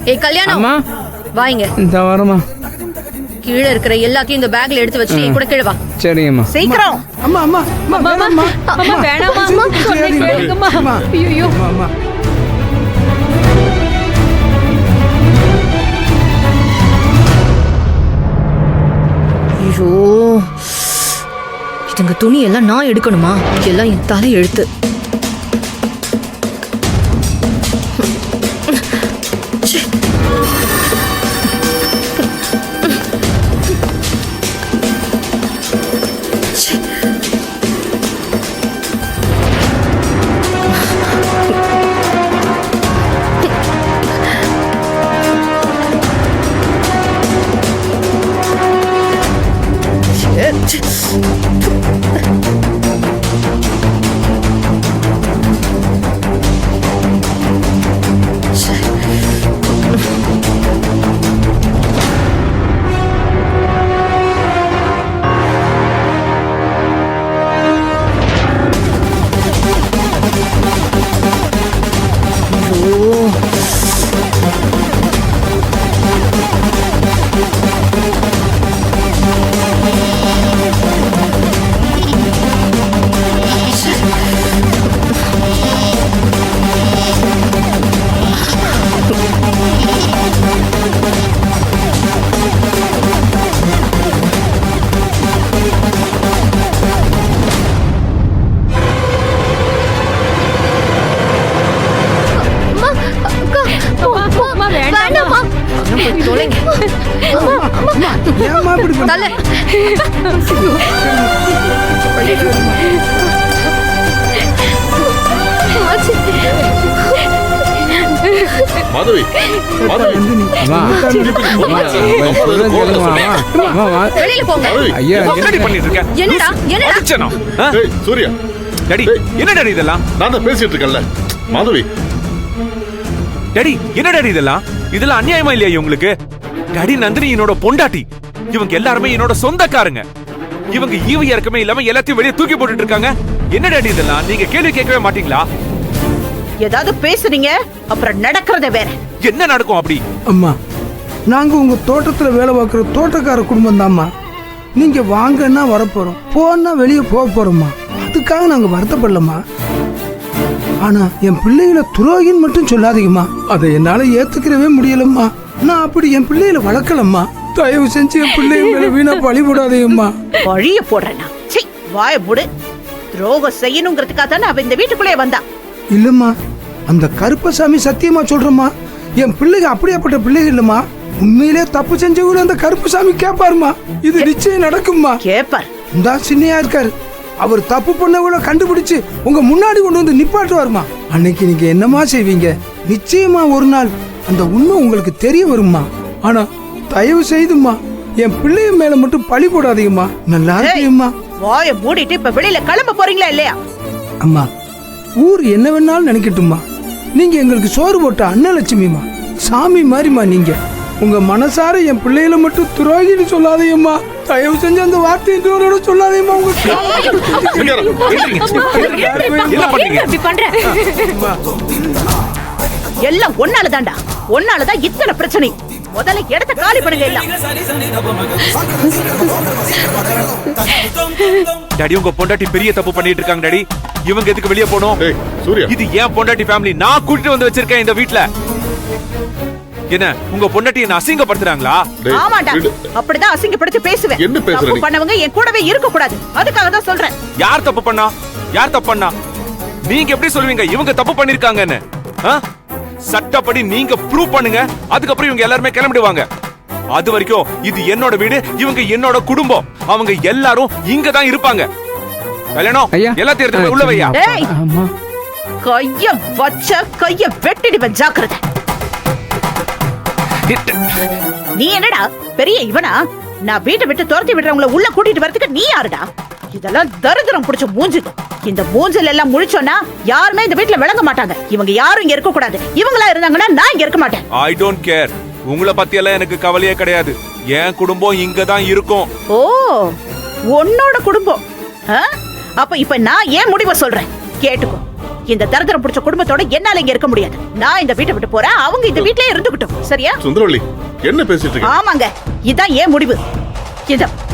ஏய் கல்யாணம், வாங்க. இந்த வரமா கீழே இருக்கிற எல்லாத்தையும் இந்த பேக்ல எடுத்து வச்சு கூட கீழே வா. சரிங்கம்மா. சீக்கிரம். அம்மா அம்மா வேணாமா, வேணாமா. ஐயோ, ஐயோ, இதுங்க துணி எல்லாம் நான் எடுக்கணுமா? எல்லாம் என் தலை எழுத்து. மாதவி, வெளியில போங்க. என்னடி பண்ணிட்டு இருக்க? என்னடா என்னடா? சூர்யா, டாடி என்ன டாடி இதெல்லாம்? நான் தான் பேசிட்டு இருக்கேன்ல. மாதவி, டாடி என்ன டாடி இதெல்லாம்? இதெல்லாம் அநியாயமா இல்லையா உங்களுக்கு? டாடி, நந்தினி என்னோட பொண்டாட்டி. இவங்க எல்லாருமே என்னோட சொந்தக்காரங்க. இவங்க ஈவு இறக்கமே இல்லாம எல்லாத்தையும் வெளியே தூக்கி போட்டுட்டு இருக்காங்க. என்ன டாடி இதெல்லாம்? நீங்க கேள்வி கேட்கவே மாட்டீங்களா? ஏதாவது பேசுறீங்க, அப்புறம் நடக்கிறத வேற. என்ன நடக்கும் அப்படி? அம்மா, நாங்க உங்க தோட்டத்துல வேலை பார்க்குற தோட்டக்கார குடும்பம் தான்மா. நீங்க வாங்கன்னா வரப்போறோம், போனா வெளியே போக போறோம்மா. அதுக்காக நாங்க வருத்தப்படலம்மா. ஆனா என் பிள்ளைகளை துரோகின்னு மட்டும் சொல்லாதீங்கம்மா. அதை என்னால ஏத்துக்கிறவே முடியலம்மா. நான் அப்படி என் பிள்ளைகளை வளர்க்கலம்மா. தயவு செஞ்சு என் பிள்ளைங்க வீணா பழி போடாதீங்கம்மா. பழிய போடுறேன்னா வாய மூடு. துரோகம் செய்யணுங்கிறதுக்காக தானே அவ இந்த வீட்டுக்குள்ளே வந்தா. இல்லம்மா, அந்த கருப்பசாமி சத்தியமா சொல்றமா, என் பிள்ளைங்க அப்படியாப்பட்ட பிள்ளைங்க இல்லம்மா. உண்மையிலே தப்பு செஞ்ச கூட அந்த கருப்பசாமி கேப்பாருமா. இது நிச்சயம் நடக்கும்மா. கேப்பார். இந்த சின்னையா இருக்காரு, அவர் தப்பு பண்ணவங்கள கண்டுபிடிச்சு உங்க முன்னாடி கொண்டு வந்து நிப்பாட்டுவாருமா. அன்னைக்கு நீங்க என்னமா செய்வீங்க? நிச்சயமா ஒரு நாள் அந்த உண்மை உங்களுக்கு தெரிய வருமா. ஆனா தயவு செய்துமா என் பிள்ளைய மேல மட்டும் பழி போடாதீங்கம்மா. நல்லா இருக்குமா? வாய மூடிட்டு இப்ப வெளியில கிளம்ப போறீங்களா இல்லையா? அம்மா, ஊர் என்ன வேணாலும் நினைக்கட்டுமா. நீங்க எங்களுக்கு சோறு போட்ட அன்னலட்சுமிமா, சாமி மாதிரிமா. நீங்க உங்க மனசார என் பிள்ளைகளை மட்டும் துரோகின்னு சொல்லாதீங்கம்மா. தயவு செஞ்சு அந்த வார்த்தை இன்னொரு சொல்லாதீங்கம்மா. எல்லாம் ஒன்னாலதான்டா. ஒன்னாலதான் இத்தனை பிரச்சனை. முதல்ல இடத்த காலி பண்ணுங்க எல்லாம். டாடி, உங்க பொண்டாட்டி பெரிய தப்பு பண்ணிட்டு இருக்காங்க டாடி. இவங்க எதுக்கு வெளியே போனோம்? இது ஏன் பொண்டாட்டி ஃபேமிலி. நான் கூட்டிட்டு வந்து வச்சிருக்கேன் இந்த வீட்ல. என்ன உங்க பொண்டாட்டி என்ன அசிங்கப்படுத்துறாங்களா? ஆமாடா, அப்படிதான் அசிங்கப்படுத்தி பேசுவேன். என்ன பேசுற? தப்பு பண்ணவங்க என் கூடவே இருக்க கூடாது. அதுக்காக தான் சொல்றேன். யார் தப்பு பண்ணா? யார் தப்பு பண்ணா? நீங்க எப்படி சொல்வீங்க இவங்க தப்பு பண்ணிருக்காங்கன்னு? சட்டப்படி நீங்க ப்ரூவ் பண்ணுங்க. அதுக்கப்புறம் இவங்க எல்லாருமே கிளம்பிடுவாங்க. அது வரைக்கும் இது என்னோட வீடு, இவங்க என்னோட குடும்பம். அவங்க எல்லாரும் இங்க தான் இருப்பாங்க. கல்யாணம் எல்லாத்தையும் எடுத்து உள்ள வையா. கைய வச்ச கைய வெட்டிடுவேன், ஜாக்கிரதை. நீ என்னடா பெரிய இவனா? நான் வீட்டை விட்டு துரத்தி விடுறவங்கள உள்ள கூட்டிட்டு வரதுக்கு நீ யாருடா? இதெல்லாம் தரித்திரம் பிடிச்ச மூஞ்சுது. இந்த மூஞ்சில எல்லாம் முழிச்சோன்னா யாருமே இந்த வீட்டுல விளங்க மாட்டாங்க. இவங்க யாரும் இங்க இருக்க கூடாது. இவங்களா இருந்தாங்கன்னா நான் இங்க இருக்க மாட்டேன். I don't care. உங்களை பத்தி எல்லாம் எனக்கு கவலையே கிடையாது. என் குடும்பம் இங்க தான் இருக்கும். ஓ, உன்னோட குடும்பம். அப்ப இப்ப நான் ஏன் முடிவை சொல்றேன் கேட்டுக்கோ. இந்த தரதரம் பிடிச்ச குடும்பத்தோட என்னால இங்க இருக்க முடியாது. நான் இந்த வீட்டை விட்டு போறேன், அவங்க இந்த வீட்லயே இருந்துகிட்டும். சரியா? சுந்தரவள்ளி என்ன பேசிட்டு இருக்க? ஆமாங்க, இதான் ஏன் முடிவு.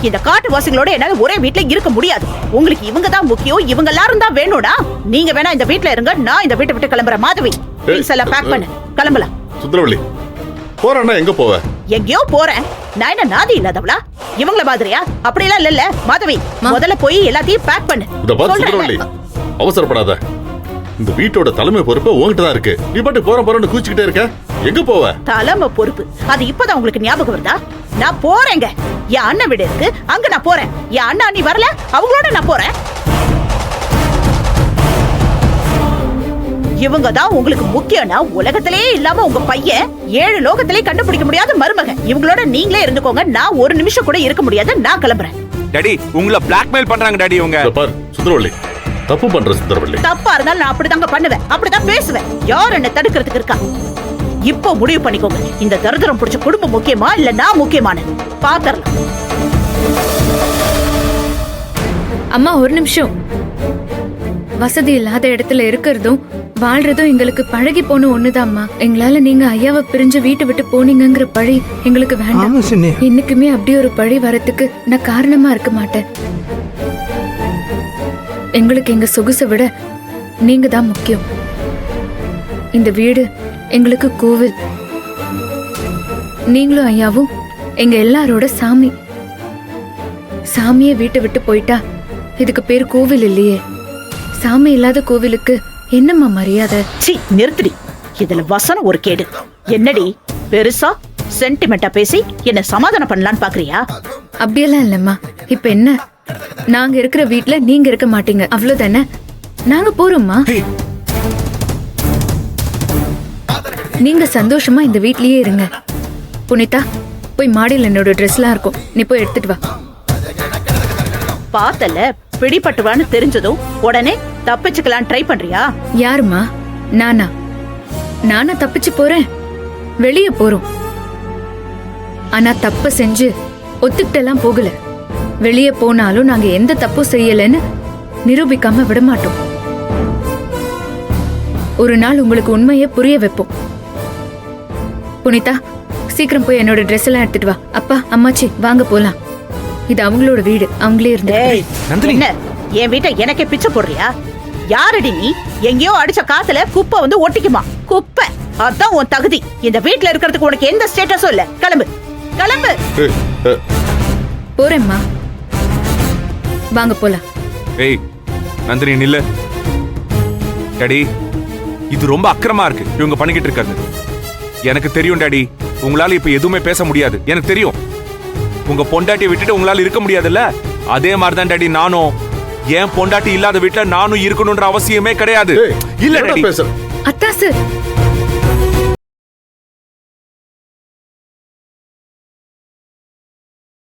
இந்த காட்டு வாசிகளோட என்னால ஒரே வீட்ல இருக்க முடியாது. உங்களுக்கு இவங்க தான் முக்கியம், இவங்க எல்லாரும் தான் வேணும்னா நீங்க வேணா இந்த வீட்ல இருங்க, நான் இந்த வீட்டை விட்டு கிளம்புறேன். மாதவி, திங்ஸ் எல்லாம் பேக் பண்ணு, கிளம்பலாம். சுந்தரவள்ளி போறேன்னா எங்க போவ? எங்கேயோ போறேன். நான் என்ன நாதி இல்லாதவளா? இவங்கள மாதிரியா? அப்படிலாம் இல்ல. மாதவி, முதல்ல போய் எல்லாத்தையும் பேக் பண்ணு. இத பாத்து சுந்தரவள்ளி, அவசரப்படாத. இந்த வீட்டோட தலைமை பொறுப்பு உன்கிட்ட தான் இருக்கு. நீ பாட்டு போறன்னு கூச்சிக்கிட்டே இருக்க. எங்க போவ? தலைமை பொறுப்பு அது இப்பதான் உங்களுக்கு ஞாபகம் வருதா? நான் போறேங்க. என் அண்ணன் வீடு இருக்கு, அங்க நான் போறேன். என் அண்ணா நீ வரல, அவங்களோட நான் போறேன். இவங்க தான் உங்களுக்கு முக்கியம்னா உலகத்திலேயே இல்லாம உங்க பையன் 7 லோகத்திலே கண்டுபிடிக்க முடியாத மருமகன். இவங்களோட நீங்களே இருந்துக்கோங்க. நான் ஒரு நிமிஷம் கூட இருக்க முடியாது. நான் கிளம்புறேன். டாடி உங்களை பிளாக்மெயில் பண்றாங்க டாடி. உங்க இத பாரு சுந்தரவள்ளி, தப்பு பண்ற சுந்தரவள்ளி. தப்பா இருந்தாலும் நான் அப்படிதாங்க பண்ணுவேன், அப்படிதான் பேசுவேன். யார் என்ன தடுக்கிறதுக்கு இருக்கா? இப்போ முடிவு பண்ணிக்கோங்க. இந்த தரதரம் பிடிச்ச குடும்பம் முக்கியமா இல்ல நான் முக்கியமான? பாத்தரலாம். அம்மா ஒரு நிமிஷம். வசதி இல்லாத இடத்துல இருக்கிறதும் வாழ்றதும் எங்களுக்கு பழகி போன ஒண்ணுதாம்மா. எங்களால நீங்க ஐயாவை பிரிஞ்சு வீட்டை விட்டு போனீங்கிற பழி எங்களுக்கு வேண்டாம். ஆமா சின்னி. என்னைக்குமே அப்படி ஒரு பழி வரத்துக்கு நான் காரணமா இருக்க மாட்டேன். எங்களுக்கு எங்க சொகுசை விட நீங்க தான் முக்கியம். இந்த வீடு எங்களுக்கு கோவில். நீங்களும் ஐயாவும் எங்க எல்லாரோட சாமி. சாமியை வீட்டை விட்டு போயிட்டா இதுக்கு பேர் கோவில் இல்லையே. சாமி இல்லாத கோவிலுக்கு என்னம்மா மரியாதை? சீ, நிறுத்துடி. இதுல வசனம் ஒரு கேடு. என்னடி பெருசா சென்டிமெண்டா பேசி என்ன சமாதானம் பண்ணலான்னு பாக்குறியா? அப்படியெல்லாம் இல்லம்மா. இப்ப என்ன, நாங்க இருக்கிற வீட்ல நீங்க இருக்க மாட்டீங்க, அவ்வளவுதானே? நாங்க போறோம்மா. நீங்க சந்தோஷமா இந்த வீட்லயே இருங்க. புனிதா, போய் மாடியில் என்னோட ட்ரெஸ்லாம் இருக்கும், நீ போய் எடுத்துட்டு வா. பார்த்தல பிடிபட்டுவான்னு தெரிஞ்சதும் உடனே தப்பிச்சுக்கலாம் ட்ரை பண்றியா? யாருமா? நானா தப்பிச்சு போறேன்? வெளியே போறோம். ஆனா தப்பு செஞ்சு ஒத்துக்கிட்டெல்லாம் போகல. வெளியே போனாலும் நாங்க எந்த தப்பும் செய்யலன்னு நிரூபிக்காம விட மாட்டோம். ஒரு நாள் உங்களுக்கு உண்மையை புரிய வைப்போம். புனிதா, சீக்கிரம் போய் என்னோட ட்ரெஸ் எல்லாம் எடுத்துட்டு வா. அப்பா, அம்மாச்சி, வாங்க போலாம். இது அவங்களோட வீடு, அவங்களே இருந்து. என்ன என் வீட்டை எனக்கே பிச்சை போடுறியா? யாரடி நீ? எங்கேயோ அடிச்ச காத்துல குப்பை வந்து ஒட்டிக்குமா? குப்பை அதான் உன் தகுதி. இந்த வீட்ல இருக்கிறதுக்கு உனக்கு எந்த ஸ்டேட்டஸும் இல்ல. கிளம்பு, கிளம்பு. போறேம்மா, வாங்க போலாம். ஏய் நந்தினி நில்லு. டாடி, இது ரொம்ப அக்கிரமா இருக்கு இவங்க பண்ணிக்கிட்டு இருக்காங்க. எனக்கு தெரியும் டாடி, உங்களால இப்ப எதுவுமே பேச முடியாது. எனக்கு தெரியும். உங்க பொண்டாட்டியை விட்டுட்டு உங்களால இருக்க முடியாதுல்ல. அதே மாதிரிதான் டாடி நானும். ஏன் பொண்டாட்டி இல்லாத வீட்டுல நானும் இருக்கணும்ன்ற அவசியமே கிடையாது. இல்ல டாடி. அத்தா சார்,